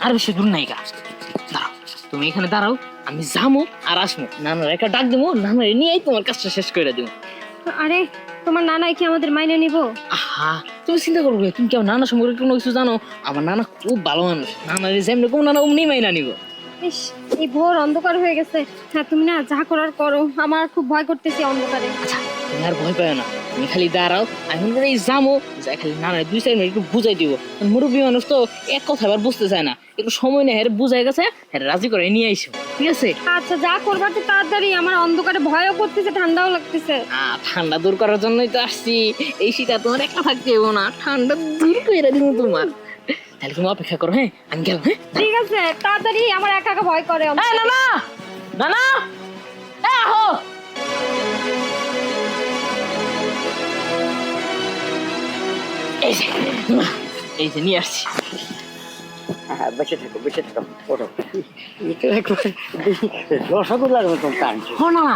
আর বেশি দূর নাই গা। দাঁড়াও, তুমি এখানে দাঁড়াও, আমি যাবো আর আসবো, নানার একটা ডাক দেবো, নানার নিয়েই তোমার কাজটা শেষ করে দেবো। আরে তোমার নানাই কি আমাদের মাইনে নিব? আহা, তুমি চিন্তা করবো না, তুমি কি আমার নানা সম্পর্কে কোনো কিছু জানো? আমার নানা খুব ভালো মানুষ, নানা যেমনি কোনো নানা অমনি মাইনা নিব। ইস, এই ভোর অন্ধকার হয়ে গেছে। হ্যাঁ তুমি না যা করার করো, আমার খুব ভয় করতেছে অন্ধকারে। আচ্ছা, তুমি আর ভয় পাও না, তুমি খালি দাঁড়াও, আমি করে যাবো, যাই খালি নানা 2-4 মিনিট একটু বুঝাই দিব। মুরব্বী মানুষ তো এক কথা আবার বুঝতে চায় না, একটু সময় নেই, বুঝাই গেছে, রাজি করে নিয়ে আইসো, ঠিক আছে? আচ্ছা যা করবার তো তাড়াতাড়ি, আমার অন্ধকারে ভয়ও করতেছে, ঠান্ডাও লাগতেছে। ঠান্ডা দূর করার জন্যই তো আসছি। এই শীতে তোমার একলা থাকতে হবো না, ঠান্ডা দূর করে দিব তোমার। তাহলে তুমি অপেক্ষা করো, হ্যাঁ আমি গেলাম। হ্যাঁ ঠিক আছে, তাড়াতাড়ি, আমার একা একা ভয় করে। নানা, নানা, আহো। এই যে নিয়ে আসছি। বেঁচে থাকো, বেঁচে থাকো, ওঠো। রসগোল্লার মতন টানছে। হো না,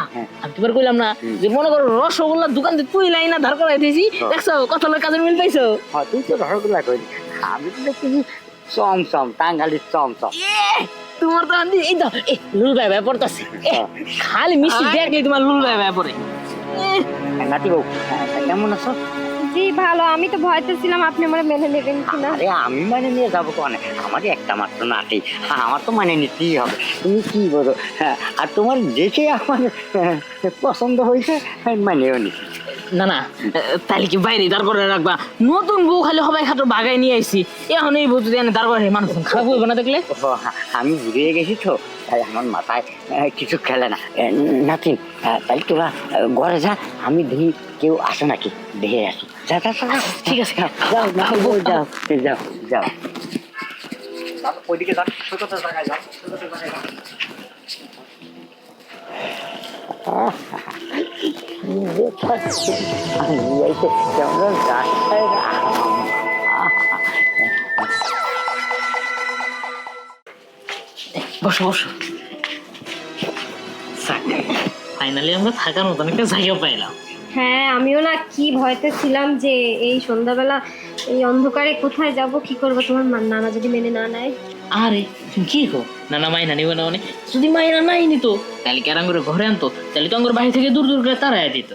আমি তোমার কইলাম না যে মনে করো রসগোল্লার দোকান থেকে তুই লাইনা ধার করাই দিয়েছি, দেখছো কত লোক কাজের মিল পাইছো। হ্যাঁ তুই তো রসগোল্লা করি, আমি তো দেখতেছি চমচম, টাঙ্গালির চমচম। তোমার তো আন্দি এই তো লুল ভাই ভাই পড়তাছে, খালি মিষ্টি দেখলেই তোমার লুল ভাই ভাই পড়ে। নাতি বউ, কেমন আছো? জি ভালো, আমি তো ভয়তে ছিলাম আপনি আমার মেনে নেবেন কিনা। আরে আমি মানে নিয়ে যাবো কোন, আমারই একটা মাত্র নাতি, আমার তো মানে নিতেই হবে। তুমি কি বলো? হ্যাঁ, আর তোমার দেখে আমার পছন্দ হয়েছে, মানেও নি। না না, তাহলে কি বাইরে দাঁড় করে রাখবা? নতুন বউ খালি হবাই খাটো বাগাই নিয়ে আইছি, এখন এই বউ যদি দাঁড় করে মানুষ খারাপ হইবে না দেখলে? আমি ঘুরিয়ে গেছি তো, তাই আমার মাথায় কিছু খেলে না। নাতিন, তাই তোরা ঘরে যা, আমি দেখি কেউ আসে নাকি, দেখে আসি। যা যা যা, ঠিক আছে, যাও যাও যাও যাও, ওইদিকে যাও, সৈকতের জায়গায় যাও, সৈকতের জায়গায় যাও। বসো বসো। ফাইনালি আমরা থাকার মতন একটা জায়গা পাইলাম। হ্যাঁ আমিও না কি ভয়তে ছিলাম যে এই সন্ধ্যাবেলা এই অন্ধকারে কোথায় যাব, কি করব, তোমার নানা যদি মেনে না নেয়। আরে তুমি কি কো, নানা মাইনা নিবে না মানে? যদি মাইনা নাই নিত তাহলে কেরাম করে ঘরে আনতো, তাহলে তো আমার বাড়ি থেকে দূর দূর করে তাড়াই দিত।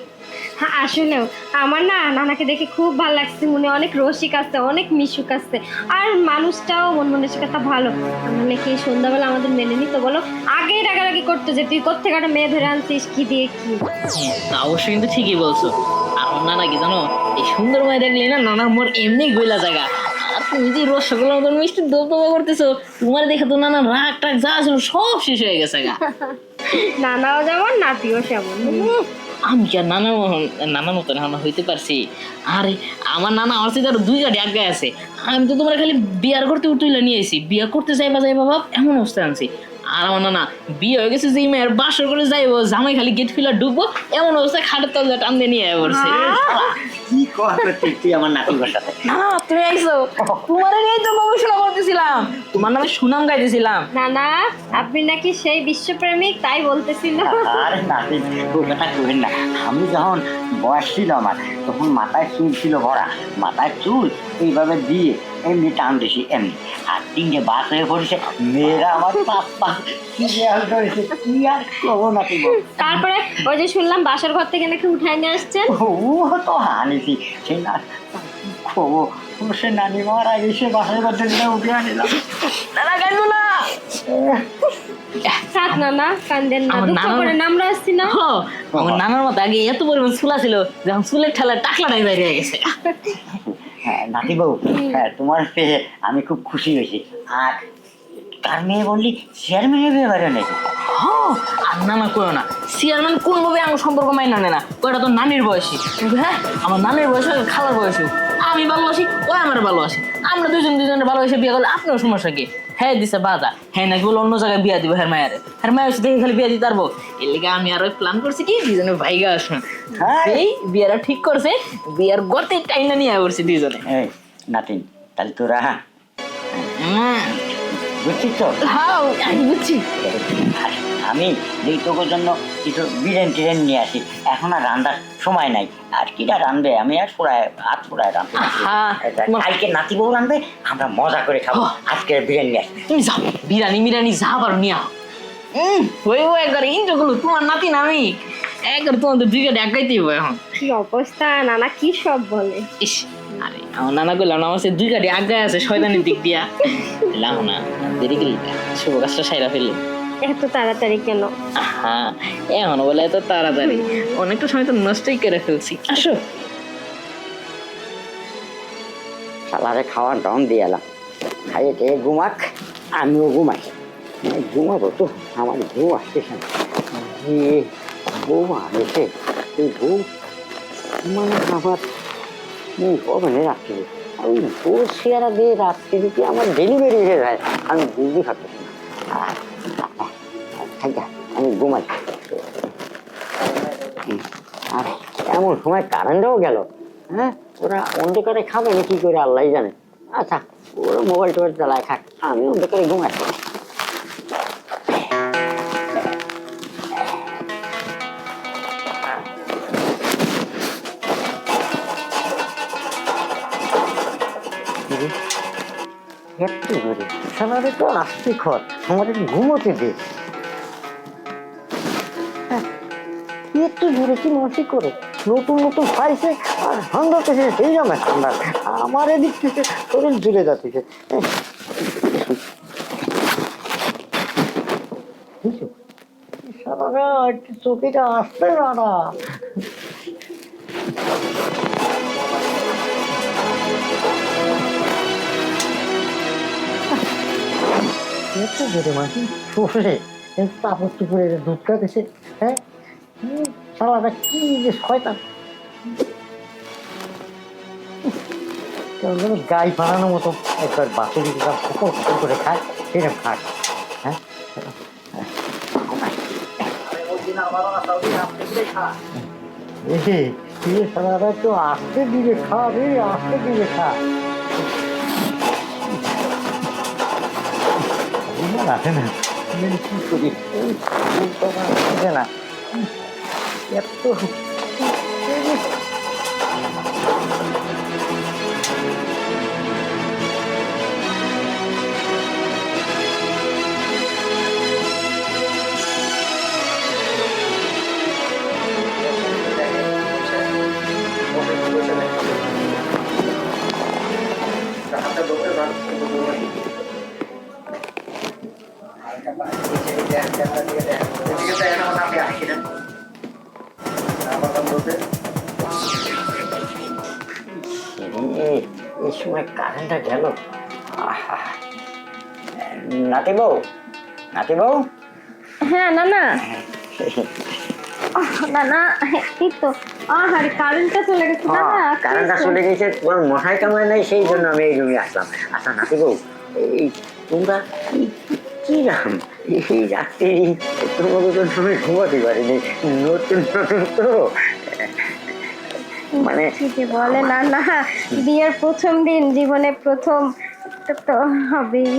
হ্যাঁ আসলেও আমার না নানাকে দেখে খুব ভালো লাগছে, মনে অনেক রসিক আছে, অনেক মিশুক আছে, আর মানুষটাও মন মানসিকতা ভালো। মানে কি সন্ধ্যাবেলা আমাদের মেনে নিত বলো? আগে রাগারাগি করতো যে তুই কোত্থেকে একটা মেয়ে ধরে আনছিস, কি দিয়ে কি। তা অবশ্যই কিন্তু ঠিকই বলছো। আমার নানা কি জানো, এই সুন্দর মেয়ে দেখলে না নানার মোর এমনি গইলা জায়গা। আর তুমি যে রসগোল্লার মতন মিষ্টি দবদবা করতেছো, তোমার দেখে তো নানা রাগ টাগ যা ছিল সব শেষ হয়ে গেছে গা। নানাও যেমন নাতিও সেমন। আমি কি আর নানার মতন এখন হইতে পারছি? আরে আমার নানা আমার সাথে আরো 2 গাড়ি আগে আছে। আমি তো তোমার খালি বিয়ার করতে উঠলে নিয়ে এসি, বিয়া করতে যাইবা বাবা এমন অবস্থায় আনছি। আর আমার নানা বিয়ে হয়ে গেছে, যে মেয়ের বাসর করে যাইবো, জামাই খালি গেট ফিলার ঢুকবো এমন অবস্থায় খাটের তলে টান দিয়ে নিয়ে পড়ছে। কি কথা তুই আমার নাতির সাথে? না তুমি আইসো, তোমার নিয়েই তো গবেষণা করতেছিলাম, তোমার নামে সুনাম গাইতেছিলাম। নানা আপনি নাকি সেই বিশ্বপ্রেমিক তাই বলতেছিল। আরে নাতি, ও কথা কইেন না। আমি যখন বয়স ছিল আমার, তখন মাথায় চুল ছিল ভরা, মাথায় চুল এইভাবে দিয়ে এমনি টান দিছি এমনি, আর 3টে বাস হয়ে পড়েছে, মেয়েরা আমার পাপ্পা কি করেছে, কি আর করবো নাকি। তারপরে ওই যে শুনলাম বাসার ঘর থেকে নাকি উঠাই নিয়ে আসছেন। ও তো হানিছি, সে না খবো, সে নানি মারা এসে বাসার ঘর থেকে উঠে আনিলাম। নানা কান্দো না। থাক নানা কান্দেন না, দুঃখ করে আমরা আসছি না। আমার নানার মতো আগে এত পরিমাণ চুলা ছিল, যখন চুলের ঠেলা টাকলাটাই বাইরে হয়ে গেছে। হ্যাঁ নাতি বউ, হ্যাঁ তোমার পেয়ে আমি খুব খুশি হয়েছি। আর কার মেয়ে বললি? চেয়ারম্যানের বিয়ে বাড়ি নাকি? আর নানা কইও না, চেয়ারম্যান কোনভাবে আমার সম্পর্ক মাইনা নেয় না, ওটা তো নানির বয়সী। কিন্তু হ্যাঁ আমার নানির বয়স খালার বয়সী, আমি ভালোবাসি ওই আমার ভালোবাসি, আমরা দুজনের ভালোবাসে বিয়ে করলে আপনার সমস্যা কি? হ্যাঁ দিছে বাধা, হ্যাঁ নাকি বলে অন্য জায়গায় বিয়া দিব, হ্যাঁ মায়ের হচ্ছে দেখে খালি বিয়া দিতে পারবো। এর লেগে আমি আরো প্ল্যান করছি কি দুজনে ভাইগা আসুন, এই বিয়ারা ঠিক করছে, বিয়ার গতে টাইনা নিয়ে পড়ছি দুজনে। এই নাতিন, তাহলে তোরা বুঝছিস তো? হ্যাঁ আমি বুঝছি। আমি এই তোর জন্য কিছু বিরিয়ানি নিয়ে আসি। এখন আর রান্নার সময় নাই, আর কিটা রাঁধবে, আমি আর হাত ফোড়ায় রাঁধতে কালকে নাতি বউ রাঁধবে, আমরা মজা করে খাবো। আজকে বিরিয়ানি নিয়ে আসি। তুমি যাও বিরিয়ানি যা পারো নিয়ে আও। ও একবার ইন্টার করলো তোমার নাতি না আমি একবার তোমাদের দুই গাড়ি আগাইতেই হবে এখন। কি অবস্থা, নানা কি সব বলে। ইস আরে আমার নানা করলাম না, আমার সে দুই গাড়ি আগায় আছে শয়তানের দিক দিয়া। লাও না দেরি গেলি শুভ কাজটা সাইরা ফেললো। এত তাড়াতাড়ি কেন? হ্যাঁ এখন বলে এত তাড়াতাড়ি, অনেকটা সময় তো নষ্টই করে ফেলছি। আসো। শালারে খাওয়ার দম দিয়ে এলাম, খাইয়ে খেয়ে ঘুমাক, আমিও ঘুমাই। ঘুমাবো তো, আমার বউ আসতেছে না। বউ আসে, এই বউ মানে আমার কবে রাত্রি, ওই বউ চেয়ারা দিয়ে রাত্রি যদি আমার ডেলিভারি হয়ে যায় আমি বুঝতে পারতেছি না। আমি ঘুমাই। আর এমন সময় কারেন্টও গেল। হ্যাঁ, ওরা অন্ধকারে খাবে না কি করে আল্লাহ জানে। আচ্ছা, ওরা মোবাইল টোবাইল চালায় খাক, আমি অন্ধকারে ঘুমাই। একটু ধরে সালারে তো আসতে খর, আমাদের ঘুমোতে দে। একটু ধরে কি মসি করে নতুন নতুন পাইছে আর হাঙ্গাতেছে, সেই জমে ঠান্ডা আমার এদিক থেকে শরীর ঝুলে যাচ্ছে। চোখেটা আসতে না। একটু ধরে মাসি শ্বশুরে কাপড় চুপড়ে দুধ খাতেছে। হ্যাঁ, সালাটা কি যে শয়তান, গাই বানানোর মতো একবার বাসুরি করে খায়, সেরকম খায়। হ্যাঁ, সালাটা তো আসতে দিবে খা রে, আসতে দিবে খা। রাখে না কি করি না এত এই সময় কারেন্টটা গেল। নাতি বউ, নাতি বউ। হ্যাঁ নানা। নানা এই তো আরে কারেন্টটা চলে গেছে। নানা কারেন্টটা চলে গেছে, তোমার মশাই কামায় নাই, সেই জন্য আমি এই রুমে আসলাম। আচ্ছা নাতি বউ, এই তোমরা কি নাম এই রাত্রি তোমাকে তো আমি ঘুমাতে পারিনি, নতুন নতুন তো মানে বলে না না, বিয়ের প্রথম দিন, জীবনে প্রথম তো হবেই।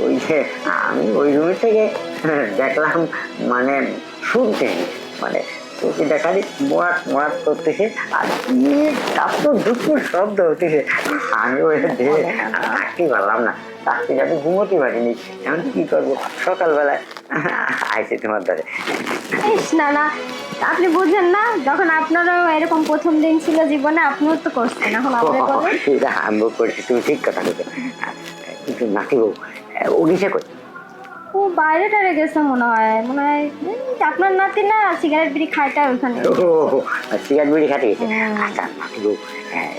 ওই যে আমি ওই রুমে থেকে দেখলাম, মানে শুনতে মানে তোকে দেখালি মোয়াক মোয়াক করতেছে, আর কি কাপড় দুপুর শব্দ হতেছে। আমি ওই দেখে থাকতে পারলাম না, রাত্রি যাতে ঘুমোতে পারিনি। এখন কি করবো, সকালবেলায় আইসে তোমার ধরে। না না, আপনি বুঝেন না, যখন আপনারও এরকম প্রথম দিন ছিল জীবনে, আপনিও তো করছেন, এখন আপনি করবেন। সেটা আরম্ভ করেছি, তুমি ঠিক কথা বলছো। কিন্তু নাতি বউ ও গেছে কই? ও বাইরে টারে গেছে মনে হয়। আপনার নাতি না সিগারেট বিড়ি খাইটা ওখানে। ও সিগারেট বিড়ি খাতে গেছে। আচ্ছা নাতি বউ,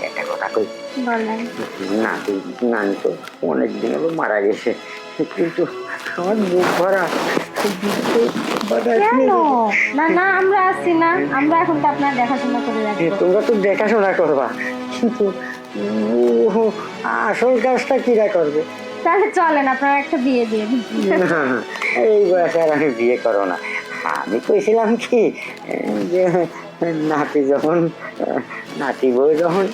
একটা কথা কই, বলেন। নাতি নানি তো অনেকদিন হলো মারা গেছে, কিন্তু আমার মুখ ভরা। কেন? না না, আমরা আছি না, আমরা এখন তো আপনার দেখাশোনা করে রাখবো। তোমরা তো দেখাশোনা করবা, কিন্তু আসল কাজটা কিরা করবে? তাহলে চলেন আপনার একটা বিয়ে দিয়ে দিন। এই বয়সে আর আমি বিয়ে করো না। আমি কইছিলাম কি যে নাতি যখন নাতি বউ যখন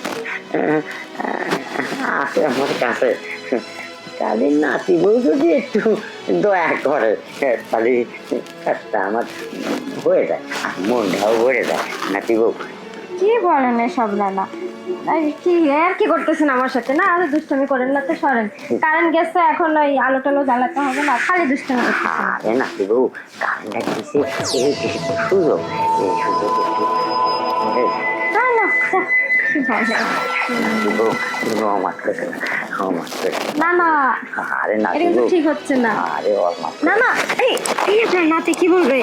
আছে আমার কাছে, তাহলে নাতি বউ যদি একটু দয়া করে তাহলে কাজটা আমার হয়ে যায়, আর মনটাও ভরে যায়। নাতি বউ কি বলেন এসব নানা? কি আর কি করতেছেন আমার সাথে? না আর দুষ্টামি করেন না তো, সরেন। কারেন্ট গেছে, এখন ওই আলো টালো জ্বালাতে হবে না, খালি দুষ্টামি করতেছেন। আরে নাতি বউ কারেন্টটা কিসে এই সুযোগ, এই সুযোগ একটু না না যা, কি বলেন? নাতি বউ তুমি অমাত করে না, অমাত করে না না, আরে এটা নাতি কিন্তু বউ ঠিক হচ্ছে না। আরে অমাত না না, এই আপনার নাতি কি বলবে?